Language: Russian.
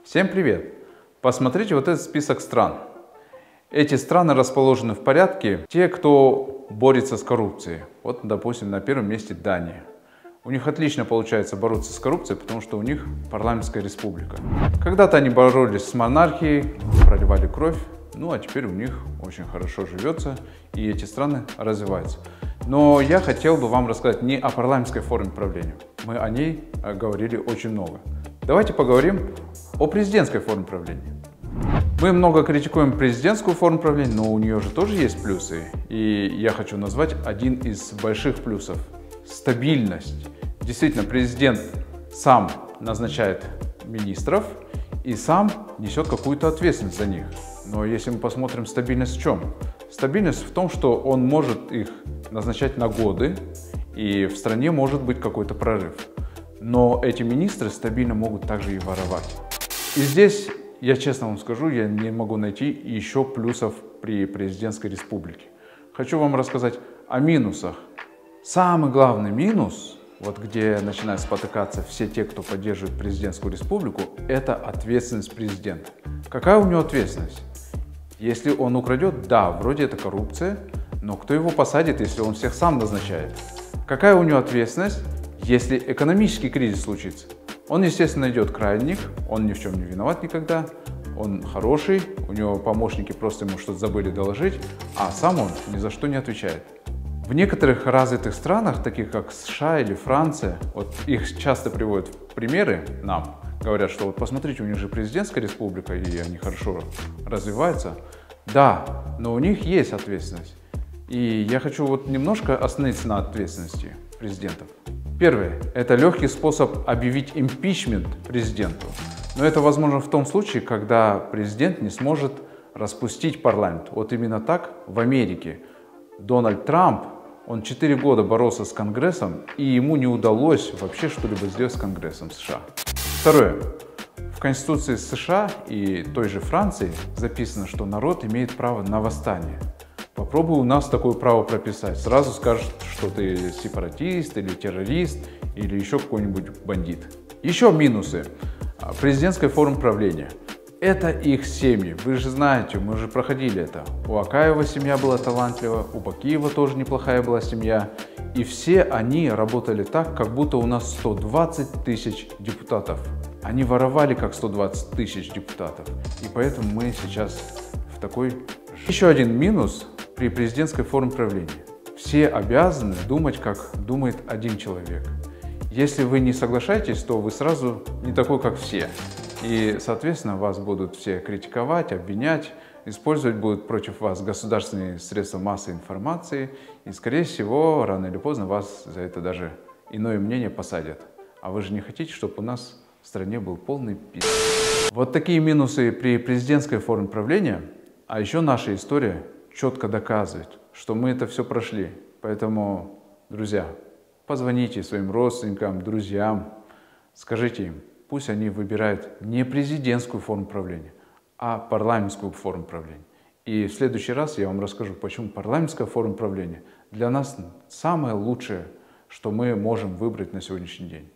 Всем привет! Посмотрите вот этот список стран. Эти страны расположены в порядке те, кто борется с коррупцией. Вот, допустим, на первом месте Дания. У них отлично получается бороться с коррупцией, потому что у них парламентская республика. Когда-то они боролись с монархией, проливали кровь, ну а теперь у них очень хорошо живется, и эти страны развиваются. Но я хотел бы вам рассказать не о парламентской форме правления. Мы о ней говорили очень много. Давайте поговорим о президентской форме правления. Мы много критикуем президентскую форму правления, но у нее же тоже есть плюсы. И я хочу назвать один из больших плюсов – стабильность. Действительно, президент сам назначает министров и сам несет какую-то ответственность за них. Но если мы посмотрим, стабильность в чем? Стабильность в том, что он может их назначать на годы, и в стране может быть какой-то прорыв. Но эти министры стабильно могут также и воровать. И здесь, я честно вам скажу, я не могу найти еще плюсов при президентской республике. Хочу вам рассказать о минусах. Самый главный минус, вот где начинают спотыкаться все те, кто поддерживает президентскую республику, это ответственность президента. Какая у него ответственность? Если он украдет, да, вроде это коррупция, но кто его посадит, если он всех сам назначает? Какая у него ответственность, если экономический кризис случится? Он, естественно, найдет крайних, он ни в чем не виноват никогда, он хороший, у него помощники просто ему что-то забыли доложить, а сам он ни за что не отвечает. В некоторых развитых странах, таких как США или Франция, вот их часто приводят в примеры нам, говорят, что вот посмотрите, у них же президентская республика, и они хорошо развиваются. Да, но у них есть ответственность. И я хочу вот немножко остановиться на ответственности президентов. Первое – это легкий способ объявить импичмент президенту. Но это возможно в том случае, когда президент не сможет распустить парламент. Вот именно так в Америке Дональд Трамп, он 4 года боролся с Конгрессом, и ему не удалось вообще что-либо сделать с Конгрессом США. Второе. В Конституции США и той же Франции записано, что народ имеет право на восстание. Попробуй у нас такое право прописать. Сразу скажут, что ты сепаратист или террорист или еще какой-нибудь бандит. Еще минусы президентской формы правления. Это их семьи. Вы же знаете, мы же проходили это. У Акаева семья была талантлива, у Бакиева тоже неплохая была семья. И все они работали так, как будто у нас 120 тысяч депутатов. Они воровали как 120 тысяч депутатов. И поэтому мы сейчас в такой... Еще один минус при президентской форме правления. Все обязаны думать, как думает один человек. Если вы не соглашаетесь, то вы сразу не такой, как все. И, соответственно, вас будут все критиковать, обвинять, использовать будут против вас государственные средства массовой информации. И, скорее всего, рано или поздно вас за это даже иное мнение посадят. А вы же не хотите, чтобы у нас в стране был полный пиздец. Вот такие минусы при президентской форме правления. А еще наша история четко доказывает, что мы это все прошли. Поэтому, друзья, позвоните своим родственникам, друзьям, скажите им, пусть они выбирают не президентскую форму правления, а парламентскую форму правления. И в следующий раз я вам расскажу, почему парламентская форма правления для нас самое лучшее, что мы можем выбрать на сегодняшний день.